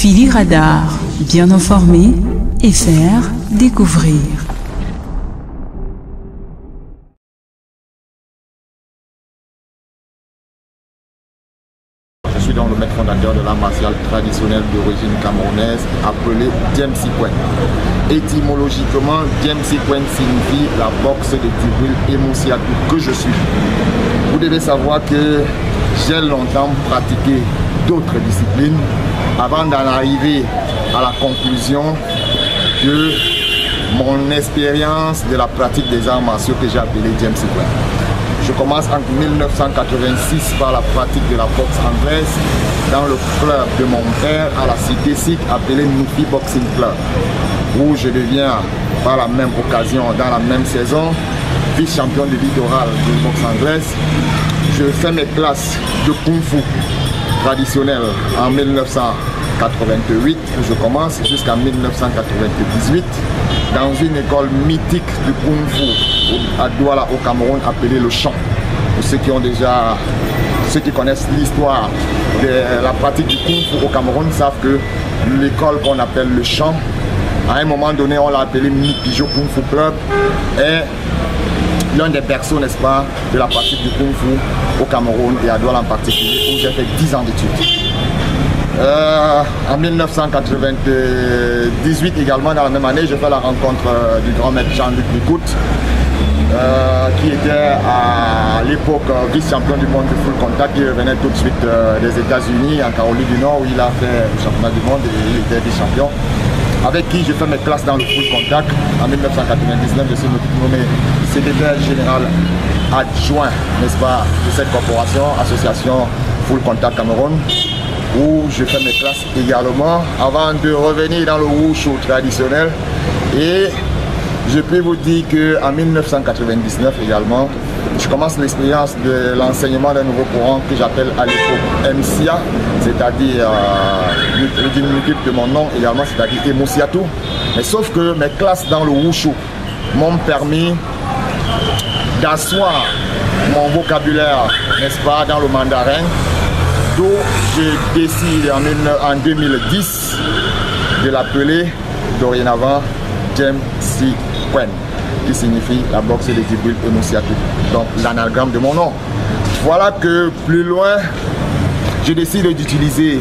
Philly Radar, bien informer et faire découvrir. Je suis donc le maître fondateur de l'art martial traditionnel d'origine camerounaise appelé Djem Sikwen. Étymologiquement, Djem Sikwen signifie la boxe de Djibril Emoussiatou que je suis. Vous devez savoir que j'ai longtemps pratiqué d'autres disciplines avant d'en arriver à la conclusion de mon expérience de la pratique des arts martiaux que j'ai appelé Djem Sikwen. Je commence en 1986 par la pratique de la boxe anglaise dans le club de mon père à la cité Sikh appelé Nufi Boxing Club, où je deviens par la même occasion, dans la même saison, vice-champion du littoral de boxe anglaise. Je fais mes classes de Kung Fu traditionnelles en 1988, où je commence jusqu'en 1998 dans une école mythique du Kung Fu à Douala au Cameroun appelée le Champ. Pour ceux qui connaissent l'histoire de la pratique du Kung Fu au Cameroun savent que l'école qu'on appelle le Champ, à un moment donné on l'a appelé Mipijo Kung Fu Club, est l'un des berceaux, n'est-ce pas, de la pratique du Kung Fu au Cameroun et à Douala en particulier, où j'ai fait 10 ans d'études. En 1998 également, dans la même année, je fais la rencontre du grand maître Jean-Luc Micout, qui était à l'époque vice-champion du monde du full contact, qui revenait tout de suite des États-Unis, en Caroline du Nord, où il a fait le championnat du monde et il était vice-champion. Avec qui je fais mes classes dans le full contact. En 1999, je suis nommé secrétaire général adjoint, n'est-ce pas, de cette corporation, association Full Contact Cameroun, où je fais mes classes également avant de revenir dans le wushu traditionnel. Et je peux vous dire qu'en 1999 également, je commence l'expérience de l'enseignement d'un nouveau courant que j'appelle à l'époque MCA, c'est-à-dire le diminutif de mon nom également, c'est-à-dire Emoussiatou. Mais sauf que mes classes dans le wushu m'ont permis d'asseoir mon vocabulaire, n'est-ce pas, dans le mandarin, d'où je décide en 2010 de l'appeler dorénavant Djem Sikwen, qui signifie la boxe de Djibril Emoussiatou, donc l'anagramme de mon nom. Voilà que plus loin, je décide d'utiliser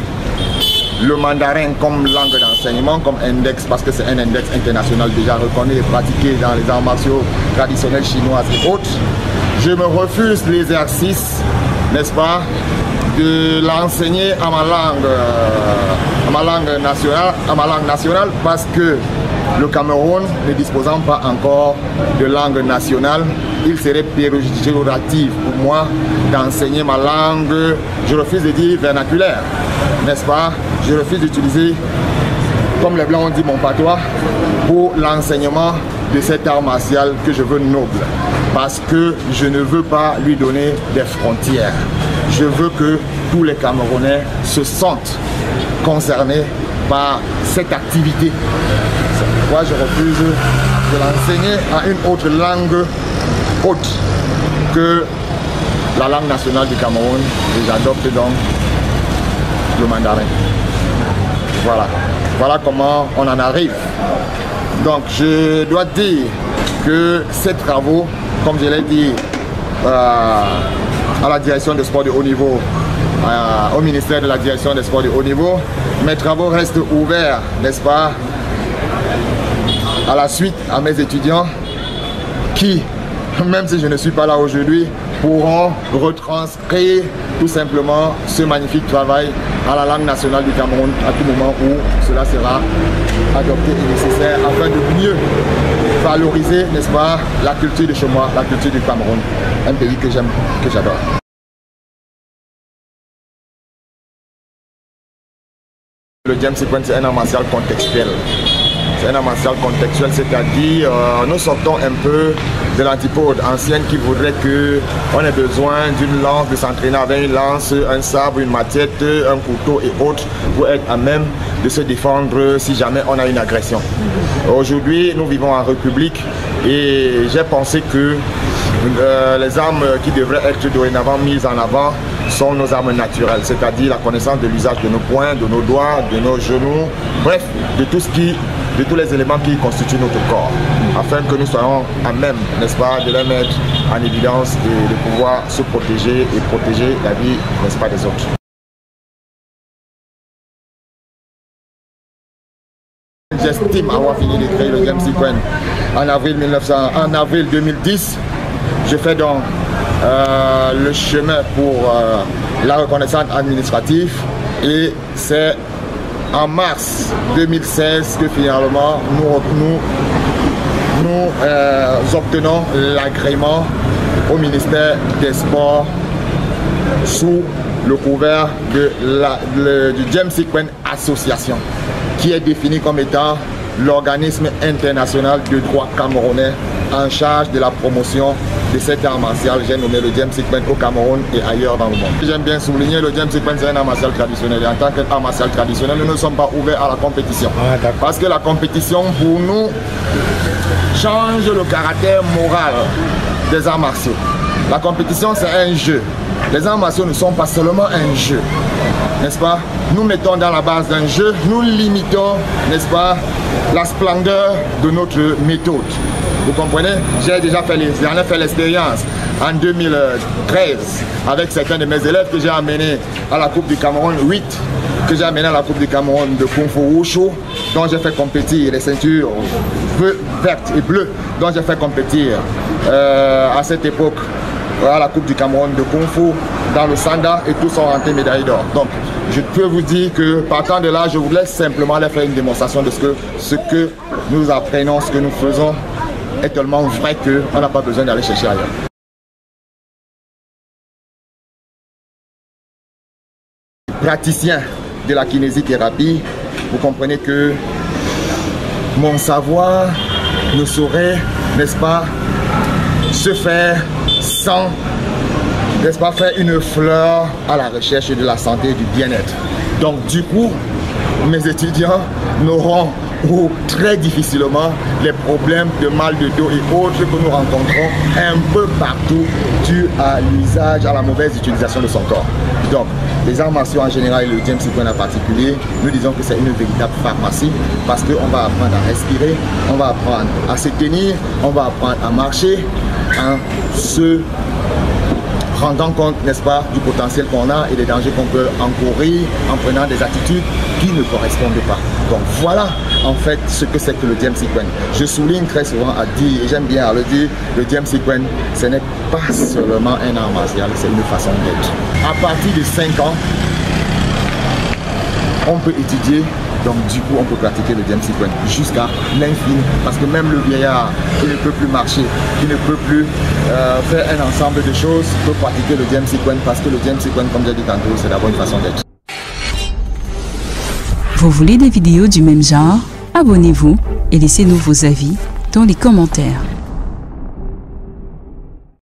le mandarin comme langue d'enseignement, comme index, parce que c'est un index international déjà reconnu et pratiqué dans les arts martiaux traditionnels chinois et autres. Je me refuse l'exercice, n'est-ce pas, de l'enseigner à ma langue nationale, parce que le Cameroun, ne disposant pas encore de langue nationale, il serait péjoratif pour moi d'enseigner ma langue, je refuse de dire vernaculaire, n'est-ce pas? Je refuse d'utiliser, comme les Blancs ont dit, mon patois, pour l'enseignement de cet art martial que je veux noble. Parce que je ne veux pas lui donner des frontières. Je veux que tous les Camerounais se sentent concernés par cette activité. C'est pourquoi je refuse de l'enseigner à une autre langue autre que la langue nationale du Cameroun, et j'adopte donc le mandarin. Voilà comment on en arrive. Donc je dois dire que ces travaux, comme je l'ai dit à la direction des sports de haut niveau, au ministère de la direction des sports de haut niveau, mes travaux restent ouverts, n'est-ce pas, à la suite à mes étudiants qui, même si je ne suis pas là aujourd'hui, pourront retranscrire tout simplement ce magnifique travail à la langue nationale du Cameroun à tout moment où cela sera adopté et nécessaire afin de mieux valoriser, n'est-ce pas, la culture de chez moi, la culture du Cameroun, un pays que j'aime, que j'adore. Le Djem Sikwen, c'est un art martial contextuel. C'est un art martial contextuel, c'est-à-dire nous sortons un peu de l'antipode ancienne qui voudrait qu'on ait besoin d'une lance, de s'entraîner avec une lance, un sabre, une machette, un couteau et autres pour être à même de se défendre si jamais on a une agression. Aujourd'hui, nous vivons en République et j'ai pensé que les armes qui devraient être dorénavant mises en avant sont nos armes naturelles, c'est-à-dire la connaissance de l'usage de nos poings, de nos doigts, de nos genoux, bref, de tous les éléments qui constituent notre corps, afin que nous soyons à même, n'est-ce pas, de les mettre en évidence et de pouvoir se protéger et protéger la vie, n'est-ce pas, des autres. J'estime avoir fini de créer le James Sequence en avril 2010. Je fais donc le chemin pour la reconnaissance administrative et c'est en mars 2016 que finalement nous obtenons l'agrément au ministère des Sports sous le couvert du James Sequence Association, qui est défini comme étant l'organisme international de droit camerounais en charge de la promotion de cet art martial. J'ai nommé le James Sequence au Cameroun et ailleurs dans le monde. J'aime bien souligner, le James Sequence est un art martial traditionnel. Et en tant qu'art martial traditionnel, nous ne sommes pas ouverts à la compétition. Parce que la compétition, pour nous, change le caractère moral des arts martiaux. La compétition, c'est un jeu. Les arts martiaux ne sont pas seulement un jeu, n'est-ce pas? Nous mettons dans la base d'un jeu, nous limitons, n'est-ce pas, la splendeur de notre méthode. Vous comprenez? J'en ai fait l'expérience en 2013 avec certains de mes élèves que j'ai amenés à la Coupe du Cameroun 8, que j'ai amené à la Coupe du Cameroun de Kung Fu Wushu, dont j'ai fait compétir les ceintures vertes et bleues, dont j'ai fait compétir à cette époque à la Coupe du Cameroun de Kung Fu dans le Sanda, et tous sont rentrés médaillés d'or. Donc je peux vous dire que partant de là, je vous laisse simplement leur faire une démonstration de ce que nous apprenons, ce que nous faisons est tellement vrai qu'on n'a pas besoin d'aller chercher ailleurs. Praticien de la kinésithérapie, vous comprenez que mon savoir ne saurait, n'est-ce pas, se faire sans, n'est-ce pas, faire une fleur à la recherche de la santé et du bien-être. Donc du coup, mes étudiants n'auront ou très difficilement les problèmes de mal de dos et autres que nous rencontrons un peu partout dû à l'usage, à la mauvaise utilisation de son corps. Donc, les arts martiaux en général et le James Sequence en particulier, nous disons que c'est une véritable pharmacie parce qu'on va apprendre à respirer, on va apprendre à se tenir, on va apprendre à marcher en se rendant compte, n'est-ce pas, du potentiel qu'on a et des dangers qu'on peut encourir en prenant des attitudes qui ne correspondent pas. Donc voilà en fait ce que c'est que le James Sequence. Je souligne très souvent à dire, et j'aime bien à le dire, le James Sequence, ce n'est pas seulement un art martial, c'est une façon d'être. À partir de 5 ans, on peut étudier, donc du coup on peut pratiquer le James Sequence jusqu'à l'infini, parce que même le vieillard qui ne peut plus marcher, qui ne peut plus faire un ensemble de choses, peut pratiquer le James Sequence, parce que le James Sequence, comme j'ai dit tantôt, c'est d'abord une façon d'être. Vous voulez des vidéos du même genre? Abonnez-vous et laissez-nous vos avis dans les commentaires.